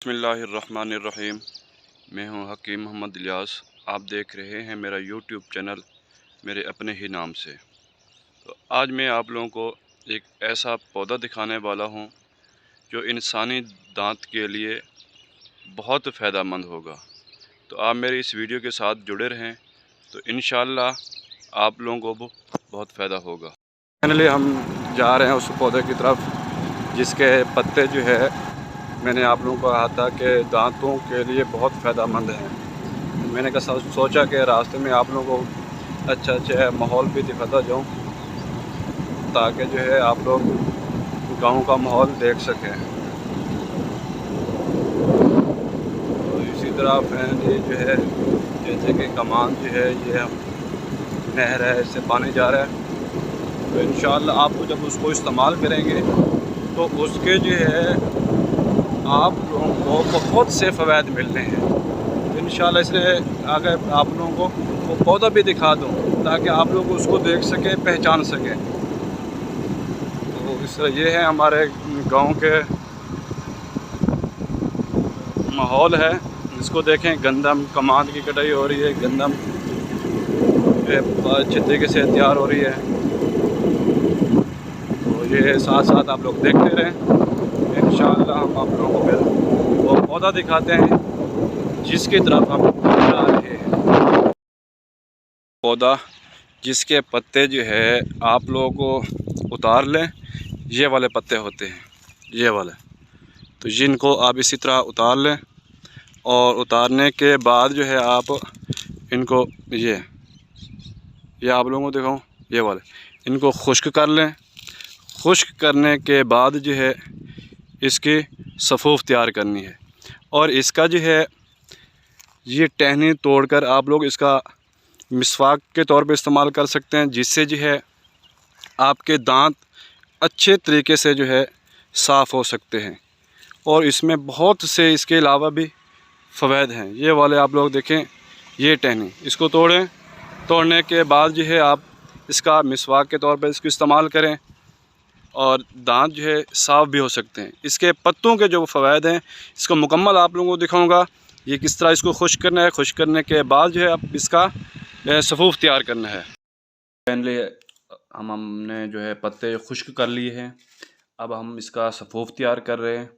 बिस्मिल्लाहिर्रहमानिर्रहीम। मैं हूं हकीम मोहम्मद इलियास। आप देख रहे हैं मेरा यूट्यूब चैनल मेरे अपने ही नाम से। तो आज मैं आप लोगों को एक ऐसा पौधा दिखाने वाला हूं जो इंसानी दांत के लिए बहुत फ़ायदेमंद होगा। तो आप मेरे इस वीडियो के साथ जुड़े रहें तो इंशाअल्लाह आप लोगों को बहुत फ़ायदा होगा। फाइनली हम जा रहे हैं उस पौधे की तरफ जिसके पत्ते जो है मैंने आप लोगों को कहा था कि दांतों के लिए बहुत फ़ायदेमंद हैं। मैंने कहा सोचा कि रास्ते में आप लोगों को अच्छा माहौल भी दिखाता जाऊं ताकि जो है आप लोग गांव का माहौल देख सकें। तो इसी तरह फैन ये जो है जैसे कि कमान जो है ये नहर है, इससे पानी जा रहा है। तो इंशाअल्लाह आपको जब उसको इस्तेमाल करेंगे तो उसके जो है आप लोगों को बहुत से फ़वाद मिलने हैं। तो इंशाअल्लाह इसलिए अगर आप लोगों को वो पौधा भी दिखा दूँ ताकि आप लोग उसको देख सकें, पहचान सकें। तो इस तरह ये है हमारे गांव के माहौल है। इसको देखें, गंदम कमान की कटाई हो रही है, गंदम अच्छे तरीके से तैयार हो रही है। तो ये साथ साथ आप लोग देखते रहें। इंशाअल्लाह हम आप लोगों को फिर वो पौधा दिखाते हैं जिसकी तरफ हम जा रहे हैं। पौधा जिसके पत्ते जो है आप लोगों को उतार लें, ये वाले पत्ते होते हैं, ये वाले। तो जिनको आप इसी तरह उतार लें और उतारने के बाद जो है आप इनको ये आप लोगों को दिखाऊं, ये वाले इनको खुश्क कर लें। खुश्क करने के बाद जो है इसकी सफ़ूफ़ तैयार करनी है और इसका जो है ये टहनी तोड़कर आप लोग इसका मिसवाक के तौर पे इस्तेमाल कर सकते हैं, जिससे जो है आपके दांत अच्छे तरीके से जो है साफ़ हो सकते हैं। और इसमें बहुत से इसके अलावा भी फ़वाद हैं। ये वाले आप लोग देखें, ये टहनी इसको तोड़ें, तोड़ने के बाद जो है आप इसका मिसवाक के तौर पर इसको इस्तेमाल करें और दांत जो है साफ़ भी हो सकते हैं। इसके पत्तों के जो फ़वाद हैं इसको मुकम्मल आप लोगों को दिखाऊंगा। ये किस तरह इसको खुश्क करना है, खुश्क करने के बाद जो है अब इसका सफ़ूफ़ तैयार करना है। पहले हमने जो है पत्ते खुश्क कर लिए हैं, अब हम इसका सफ़ूफ़ तैयार कर रहे हैं।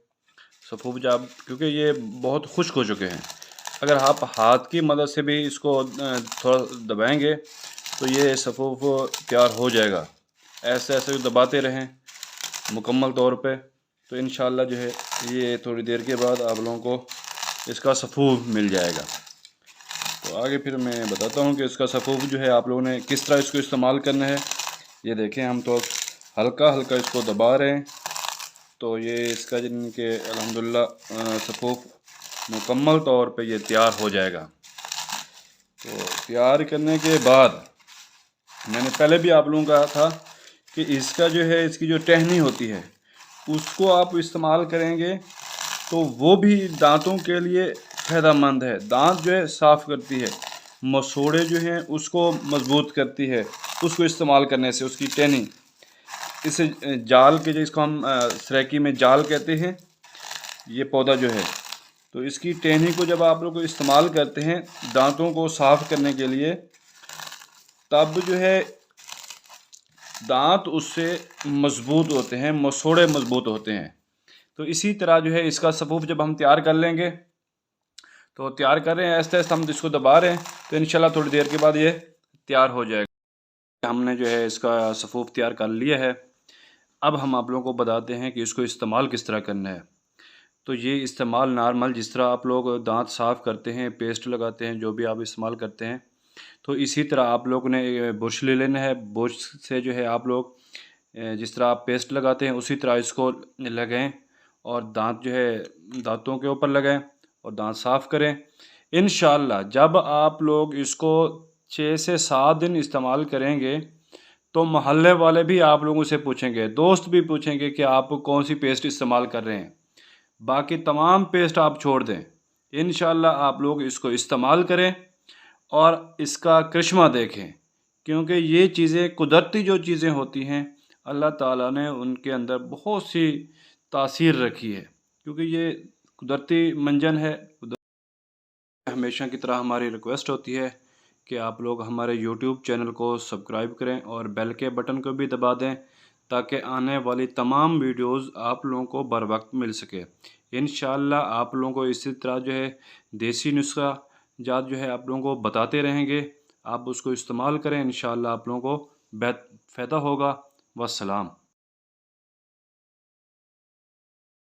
सफ़ूफ़ जब क्योंकि ये बहुत खुश्क हो चुके हैं, अगर आप हाथ की मदद से भी इसको थोड़ा दबाएंगे तो ये सफ़ूफ़ तैयार हो जाएगा। ऐसे ऐसे दबाते रहें मुकम्मल तौर पे, तो इंशाअल्लाह जो है ये थोड़ी देर के बाद आप लोगों को इसका सफ़ूफ़ मिल जाएगा। तो आगे फिर मैं बताता हूँ कि इसका सफ़ूफ़ जो है आप लोगों ने किस तरह इसको इस्तेमाल करना है। ये देखें, हम तो हल्का हल्का इसको दबा रहे हैं, तो ये इसका जिनके अल्हम्दुलिल्लाह सफ़ूफ़ मुकम्मल तौर पे ये तैयार हो जाएगा। तो तैयार करने के बाद मैंने पहले भी आप लोगों को कहा था कि इसका जो है इसकी जो टहनी होती है उसको आप इस्तेमाल करेंगे तो वो भी दांतों के लिए फ़ायदेमंद है। दांत जो है साफ़ करती है, मसूड़े जो हैं उसको मजबूत करती है। उसको इस्तेमाल करने से उसकी टहनी, इसे जाल के जिसको हम सराइकी में जाल कहते हैं, ये पौधा जो है, तो इसकी टहनी को जब आप लोग इस्तेमाल करते हैं दांतों को साफ़ करने के लिए, तब जो है दांत उससे मजबूत होते हैं, मसूड़े मजबूत होते हैं। तो इसी तरह जो है इसका सफ़ूफ़ जब हम तैयार कर लेंगे, तो तैयार कर रहे हैं आहिस्ता आहिस्ता हम इसको दबा रहे हैं, तो इंशाल्लाह थोड़ी देर के बाद ये तैयार हो जाएगा। हमने जो है इसका सफ़ूफ़ तैयार कर लिया है। अब हम आप लोगों को बताते हैं कि इसको इस्तेमाल किस तरह करना है। तो ये इस्तेमाल नॉर्मल जिस तरह आप लोग दांत साफ़ करते हैं, पेस्ट लगाते हैं, जो भी आप इस्तेमाल करते हैं, तो इसी तरह आप लोग ने बुरश ले लेना है। बुरश से जो है आप लोग जिस तरह आप पेस्ट लगाते हैं उसी तरह इसको लगाएं और दांत जो है दांतों के ऊपर लगाएं और दांत साफ़ करें। इंशाअल्लाह जब आप लोग इसको 6 से 7 दिन इस्तेमाल करेंगे तो मोहल्ले वाले भी आप लोगों से पूछेंगे, दोस्त भी पूछेंगे कि आप कौन सी पेस्ट इस्तेमाल कर रहे हैं। बाकी तमाम पेस्ट आप छोड़ दें। इंशाअल्लाह आप लोग इसको इस्तेमाल करें और इसका करिश्मा देखें, क्योंकि ये चीज़ें कुदरती जो चीज़ें होती हैं अल्लाह ताला ने उनके अंदर बहुत सी तासीर रखी है। क्योंकि ये कुदरती मंजन है। हमेशा की तरह हमारी रिक्वेस्ट होती है कि आप लोग हमारे यूट्यूब चैनल को सब्सक्राइब करें और बेल के बटन को भी दबा दें, ताकि आने वाली तमाम वीडियोस आप लोगों को बर वक्त मिल सके। इंशाअल्लाह आप लोगों को इसी तरह जो है देसी नुस्खा जात जो है आप लोगों को बताते रहेंगे। आप उसको इस्तेमाल करें, इंशाअल्लाह आप लोगों को फ़ायदा होगा। वस्सलाम।